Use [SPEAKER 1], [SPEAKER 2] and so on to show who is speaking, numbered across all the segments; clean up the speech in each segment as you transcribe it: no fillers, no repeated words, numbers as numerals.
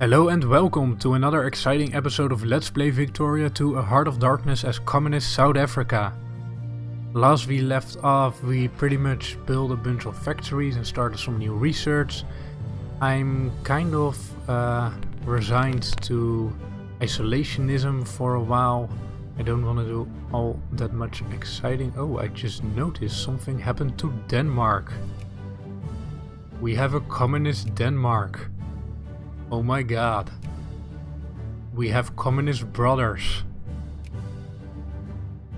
[SPEAKER 1] Hello and welcome to another exciting episode of Let's Play Victoria 2 A Heart of Darkness as Communist South Africa. Last we left off, we pretty much built a bunch of factories and started some new research. I'm kind of resigned to isolationism for a while. I don't want to do all that much exciting. Oh, I just noticed something happened to Denmark. We have a communist Denmark. Oh my god. We have communist brothers.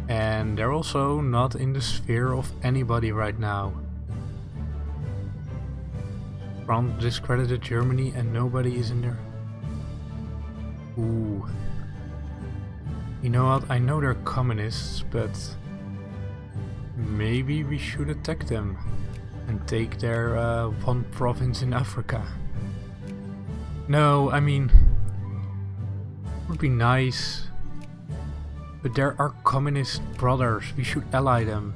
[SPEAKER 1] And they're also not in the sphere of anybody right now. France discredited Germany and nobody is in there. Ooh. You know what? I know they're communists, but maybe we should attack them and take their one province in Africa. No, I mean, it would be nice, but there are communist brothers, we should ally them.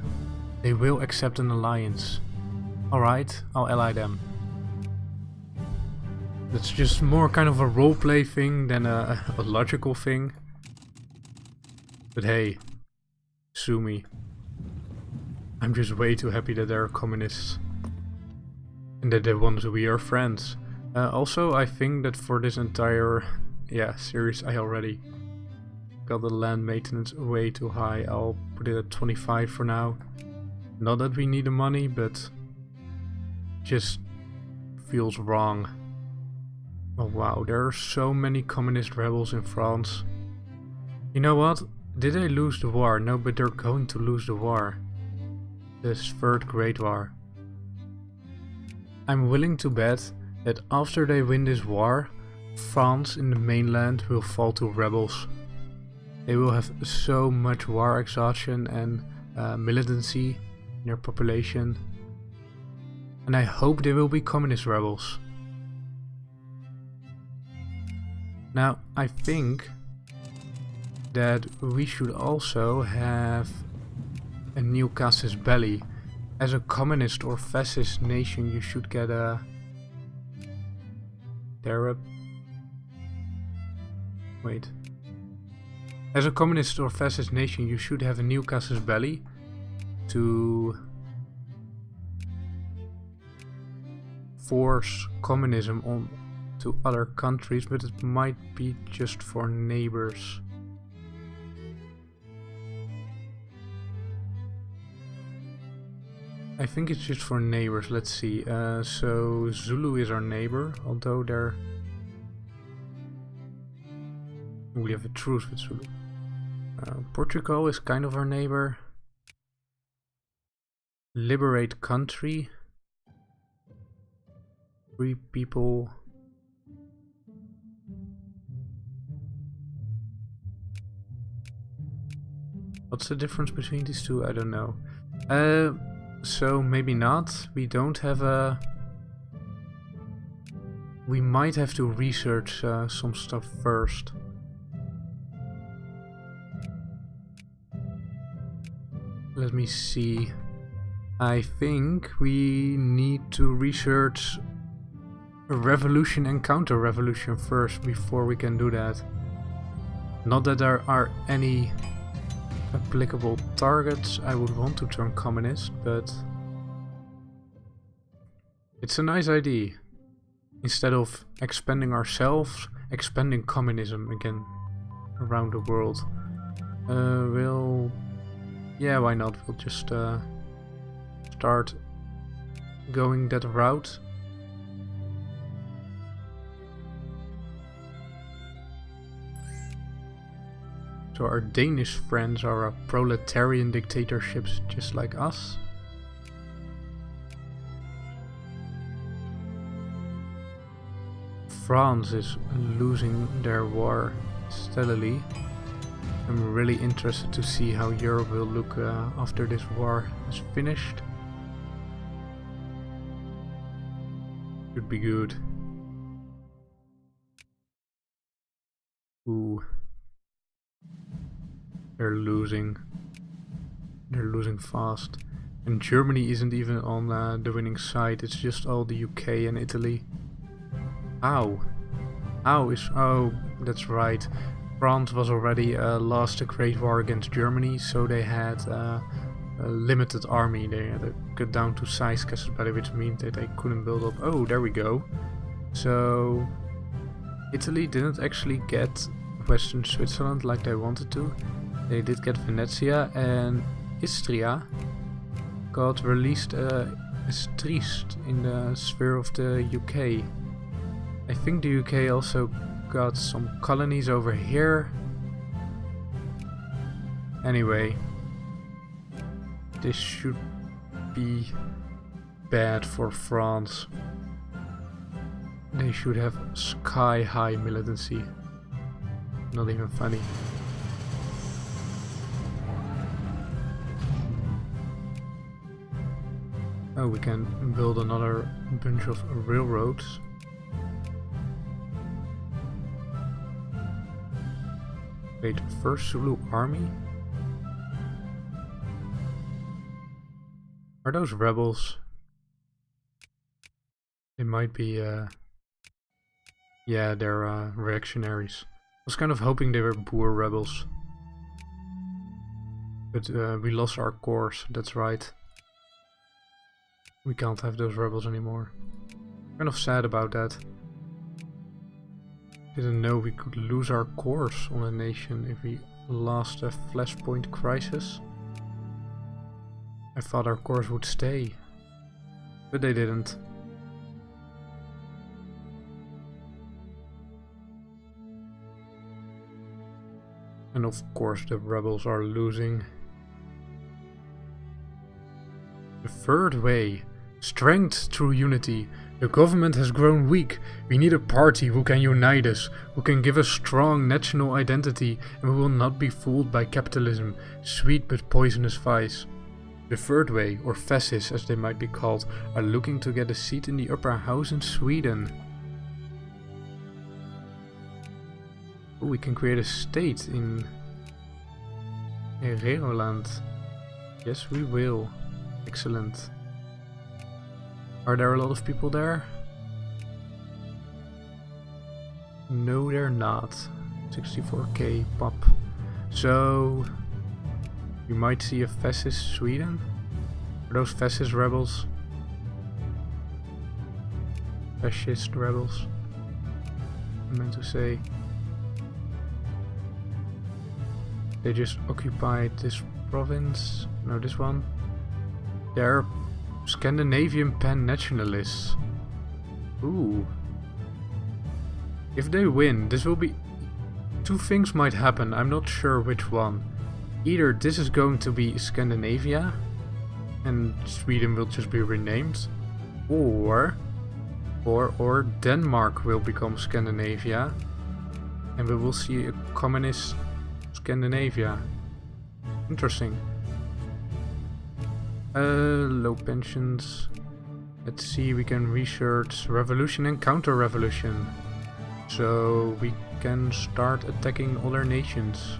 [SPEAKER 1] They will accept an alliance. Alright, I'll ally them. That's just more kind of a roleplay thing than a logical thing. But hey, sue me. I'm just way too happy that they're communists. And that they want to be our friends. Also, I think that for this entire series I already got the land maintenance way too high. I'll put it at 25 for now. Not that we need the money, but just feels wrong. Oh wow, there are so many communist rebels in France. You know what? Did they lose the war? No, but they're going to lose the war. This Third Great War. I'm willing to bet that after they win this war, France in the mainland will fall to rebels. They will have so much war exhaustion and militancy in their population. And I hope they will be communist rebels. Now, I think that we should also have a new casus belli. As a communist or fascist nation, you should get a As a communist or fascist nation, you should have a new casus belli to force communism on to other countries, but it might be just for neighbors. I think it's just for neighbors. Let's see. So Zulu is our neighbor, although they're... We have a truce with Zulu. Portugal is kind of our neighbor. Liberate country. Free people. What's the difference between these two? I don't know. So maybe not. We don't have a... We might have to research some stuff first. Let me see. I think we need to research a revolution and counter-revolution first before we can do that. Not that there are any applicable targets I would want to turn communist, but it's a nice idea. Instead of expanding ourselves, expanding communism again around the world. Yeah, why not? We'll just start going that route. So our Danish friends are proletarian dictatorships just like us. France is losing their war steadily. I'm really interested to see how Europe will look after this war is finished. Should be good. Ooh. They're losing. They're losing fast. And Germany isn't even on the winning side, it's just all the UK and Italy. Ow. Oh, that's right. France was already lost the Great War against Germany, so they had a limited army. They had to cut down to size capacity, which means that they couldn't build up. Oh, there we go. So Italy didn't actually get Western Switzerland like they wanted to. They did get Venetia, and Istria got released as Trieste in the sphere of the UK. I think the UK also got some colonies over here. Anyway, this should be bad for France. They should have sky high militancy. Not even funny. Oh, we can build another bunch of railroads. Wait, first Zulu army? Are those rebels? They might be, yeah, they're reactionaries. I was kind of hoping they were Boer rebels. But we lost our course, that's right. We can't have those rebels anymore. Kind of sad about that. Didn't know we could lose our course on a nation if we lost a flashpoint crisis. I thought our course would stay, but they didn't. And of course the rebels are losing. The third way. Strength through unity. The government has grown weak. We need a party who can unite us, who can give us strong national identity, and we will not be fooled by capitalism, sweet but poisonous vice. The third way, or fascists as they might be called, are looking to get a seat in the upper house in Sweden. Oh, we can create a state in Hereroland. Yes, we will. Excellent. Are there a lot of people there? No, they're not. 64k pop. So you might see a fascist Sweden. Are those fascist rebels? Fascist rebels. I meant to say. They just occupied this province. No, this one. They're Scandinavian pan-nationalists. Ooh. If they win, this will be... Two things might happen, I'm not sure which one. Either this is going to be Scandinavia, and Sweden will just be renamed, or Denmark will become Scandinavia, and we will see a communist Scandinavia. Interesting. Low pensions. Let's see, we can research revolution and counter-revolution. So we can start attacking other nations.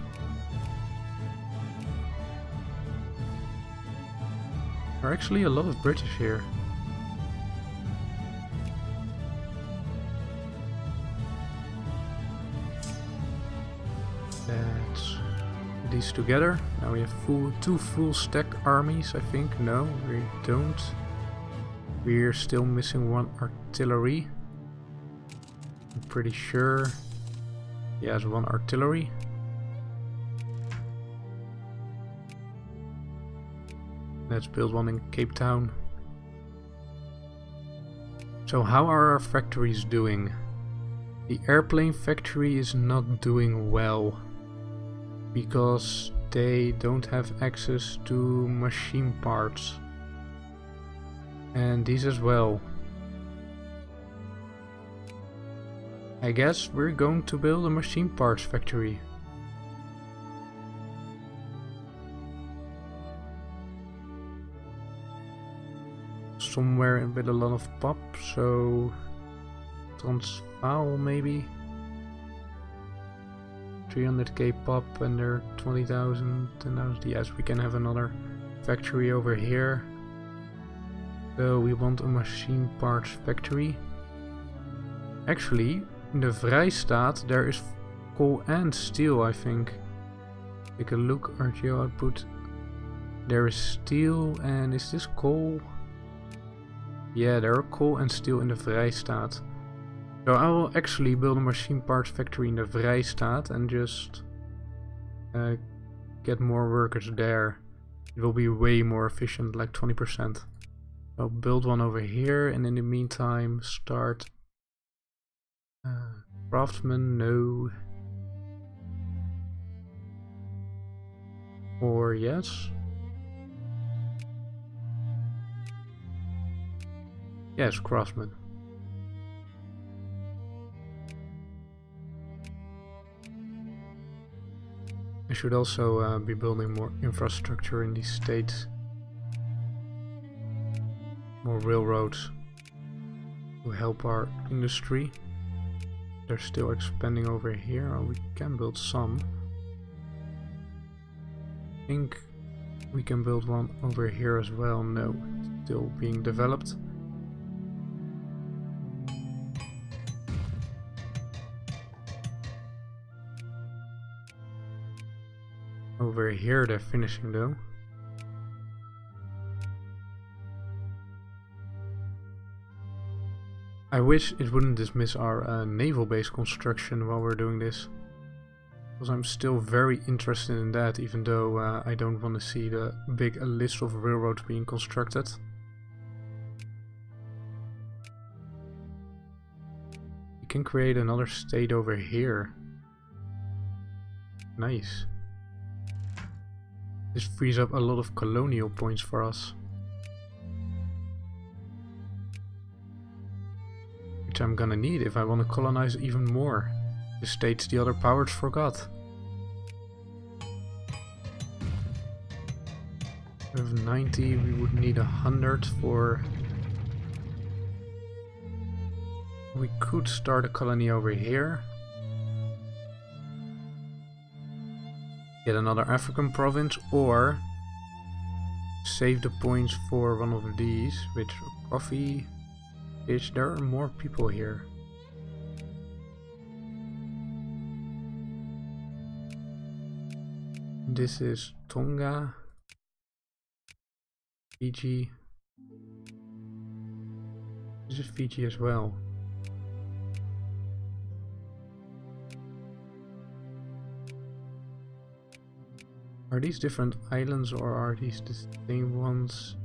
[SPEAKER 1] There are actually a lot of British here. Let's put these together. Now we have two full stack armies, I think. No, we don't. We're still missing one artillery. I'm pretty sure he has one artillery. Let's build one in Cape Town. So how are our factories doing? The airplane factory is not doing well because they don't have access to machine parts. And these as well. I guess we're going to build a machine parts factory. Somewhere with a lot of pop, so Transvaal maybe. 300k pop and they're 20,000. And yes, we can have another factory over here. So we want a machine parts factory. Actually, in the Vrijstaat there is coal and steel, I think. Take a look, RGO output. There is steel, and is this coal? Yeah, there are coal and steel in the Vrijstaat. So I will actually build a machine parts factory in the Vrijstaat and just get more workers there. It will be way more efficient, like 20%. I'll build one over here, and in the meantime start craftsman, no. Or yes? Yes, craftsman. I should also be building more infrastructure in these states. More railroads to help our industry. They're still expanding over here. Oh, we can build some. I think we can build one over here as well. No, it's still being developed. Over here they're finishing though. I wish it wouldn't dismiss our naval base construction while we're doing this. Because I'm still very interested in that, even though I don't want to see the big list of railroads being constructed. We can create another state over here. Nice. This frees up a lot of colonial points for us. Which I'm gonna need if I want to colonize even more. The states the other powers forgot. We have 90, we would need 100 for... We could start a colony over here. Get another African province, or save the points for one of these, which coffee, fish. There are more people here. This is Tonga, Fiji. This is Fiji as well. Are these different islands or are these the same ones?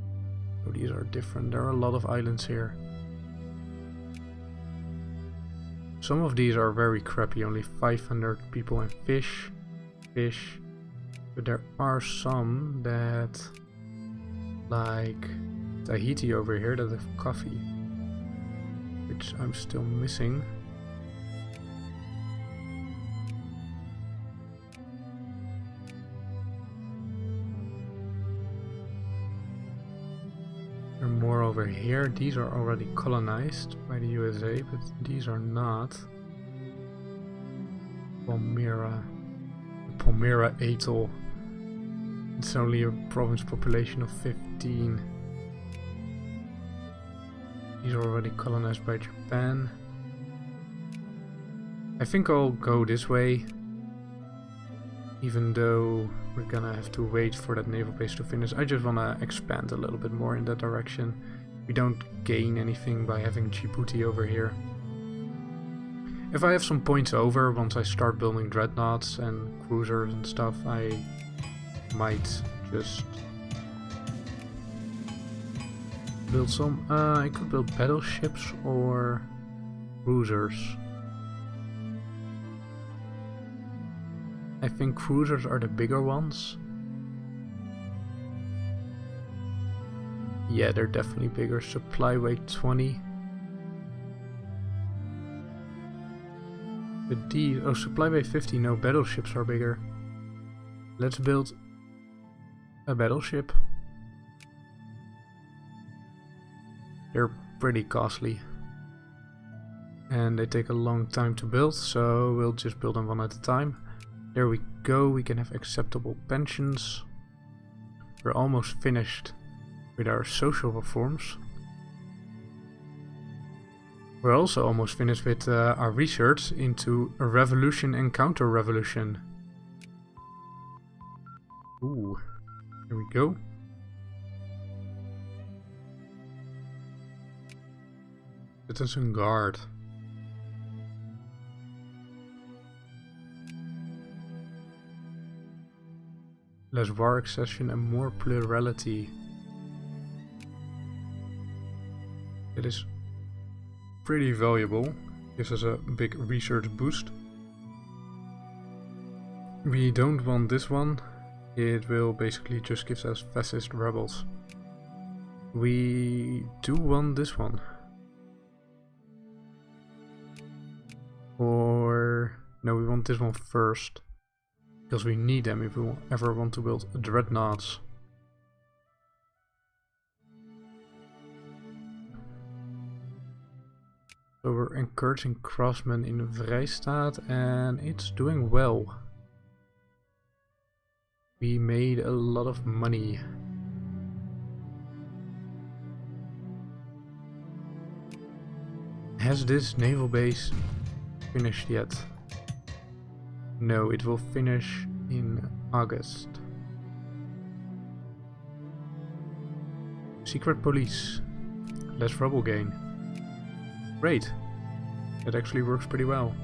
[SPEAKER 1] Oh, these are different. There are a lot of islands here. Some of these are very crappy, only 500 people and fish. But there are some that, like Tahiti over here, that have coffee, which I'm still missing. There are more over here. These are already colonized by the USA, but these are not. Palmyra. Palmyra Atoll. It's only a province population of 15. These are already colonized by Japan. I think I'll go this way, even though we're gonna have to wait for that naval base to finish. I just wanna expand a little bit more in that direction. We don't gain anything by having Djibouti over here. If I have some points over, once I start building dreadnoughts and cruisers and stuff, I might just build some. I could build battleships or cruisers. I think cruisers are the bigger ones. Yeah, they're definitely bigger. Supply weight 20. But these, oh, supply weight 50. No, battleships are bigger. Let's build a battleship. They're pretty costly. And they take a long time to build, so we'll just build them one at a time. There we go, we can have acceptable pensions. We're almost finished with our social reforms. We're also almost finished with our research into a revolution and counter-revolution. Ooh, here we go. Citizen Guard. Less war accession and more plurality. It is pretty valuable. Gives us a big research boost. We don't want this one. It will basically just give us fascist rebels. We do want this one. Or no, we want this one first. Because we need them if we ever want to build dreadnoughts. So we're encouraging craftsmen in Vrijstaat and it's doing well. We made a lot of money. Has this naval base finished yet? No, it will finish in August. Secret police. Less rubble gain. Great. That actually works pretty well.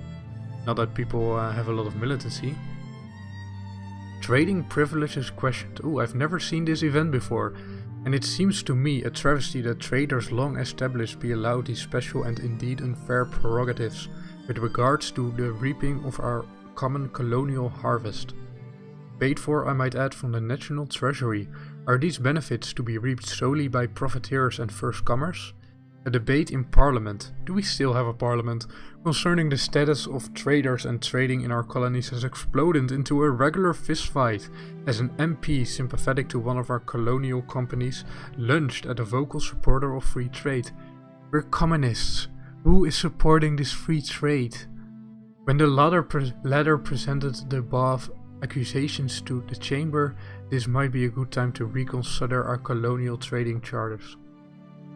[SPEAKER 1] Now that people have a lot of militancy. Trading privileges questioned. Ooh, I've never seen this event before. And it seems to me a travesty that traders long established be allowed these special and indeed unfair prerogatives with regards to the reaping of our common colonial harvest. Paid for, I might add, from the national treasury. Are these benefits to be reaped solely by profiteers and first comers? A debate in Parliament, do we still have a Parliament, concerning the status of traders and trading in our colonies has exploded into a regular fistfight as an MP sympathetic to one of our colonial companies lunged at a vocal supporter of free trade. We're communists. Who is supporting this free trade? When the latter presented the above accusations to the chamber, this might be a good time to reconsider our colonial trading charters.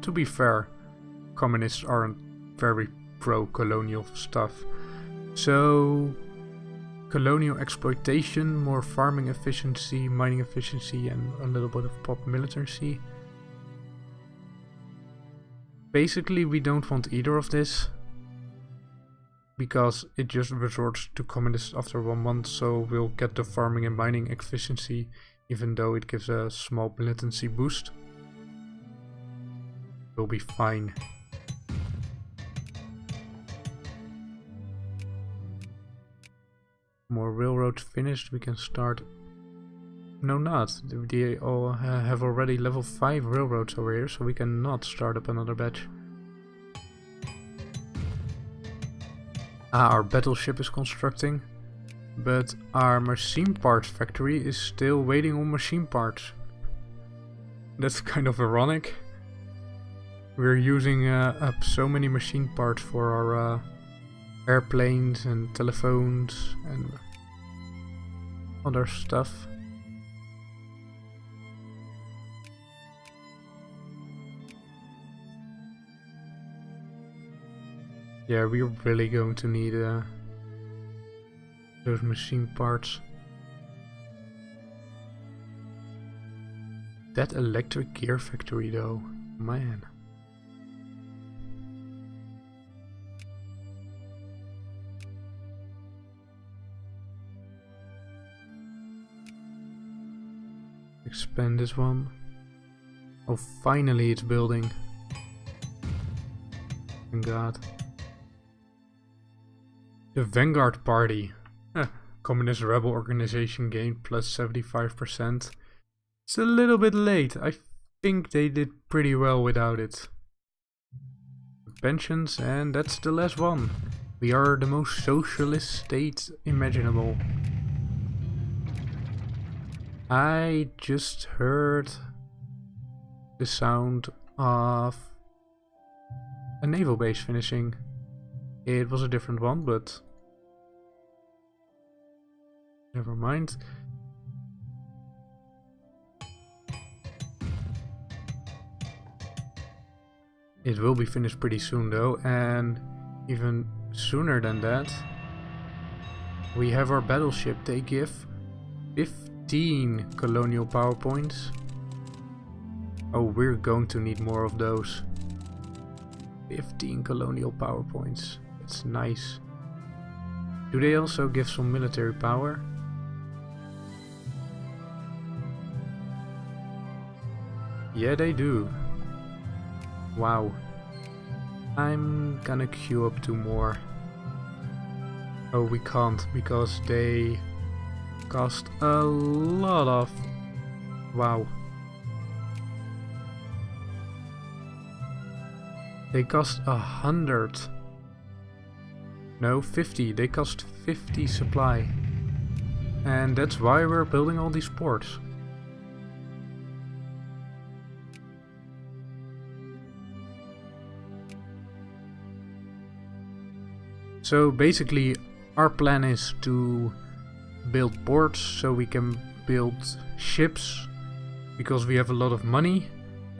[SPEAKER 1] To be fair, communists aren't very pro-colonial stuff. So, colonial exploitation, more farming efficiency, mining efficiency, and a little bit of pop militancy. Basically, we don't want either of this. Because it just resorts to communists after 1 month, so we'll get the farming and mining efficiency, even though it gives a small militancy boost. We'll be fine. More railroads finished, we can start. No, not. They all have already level 5 railroads over here, so we cannot start up another batch. Our battleship is constructing, but our machine parts factory is still waiting on machine parts. That's kind of ironic. We're using up so many machine parts for our airplanes and telephones and other stuff. Yeah, we're really going to need those machine parts. That electric gear factory though, man. Expand this one. Oh, finally it's building. Thank God. The Vanguard Party. Communist rebel organization gained plus 75%. It's a little bit late. I think they did pretty well without it. Pensions, and that's the last one. We are the most socialist state imaginable. I just heard the sound of a naval base finishing. It was a different one, but never mind. It will be finished pretty soon though, and even sooner than that, we have our battleship. They give 15 colonial power points. Oh, we're going to need more of those. 15 colonial power points. It's nice. Do they also give some military power? Yeah, they do. Wow. I'm gonna queue up 2 more. Oh, we can't because they cost a lot of... Wow. They cost 100. No, 50. They cost 50 supply. And that's why we're building all these ports. So basically our plan is to build ports so we can build ships, because we have a lot of money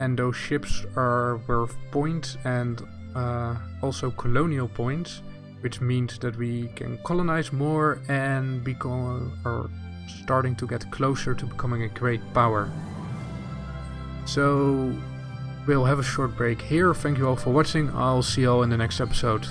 [SPEAKER 1] and those ships are worth points and also colonial points, which means that we can colonize more and starting to get closer to becoming a great power. So we'll have a short break here. Thank you all for watching. I'll see you all in the next episode.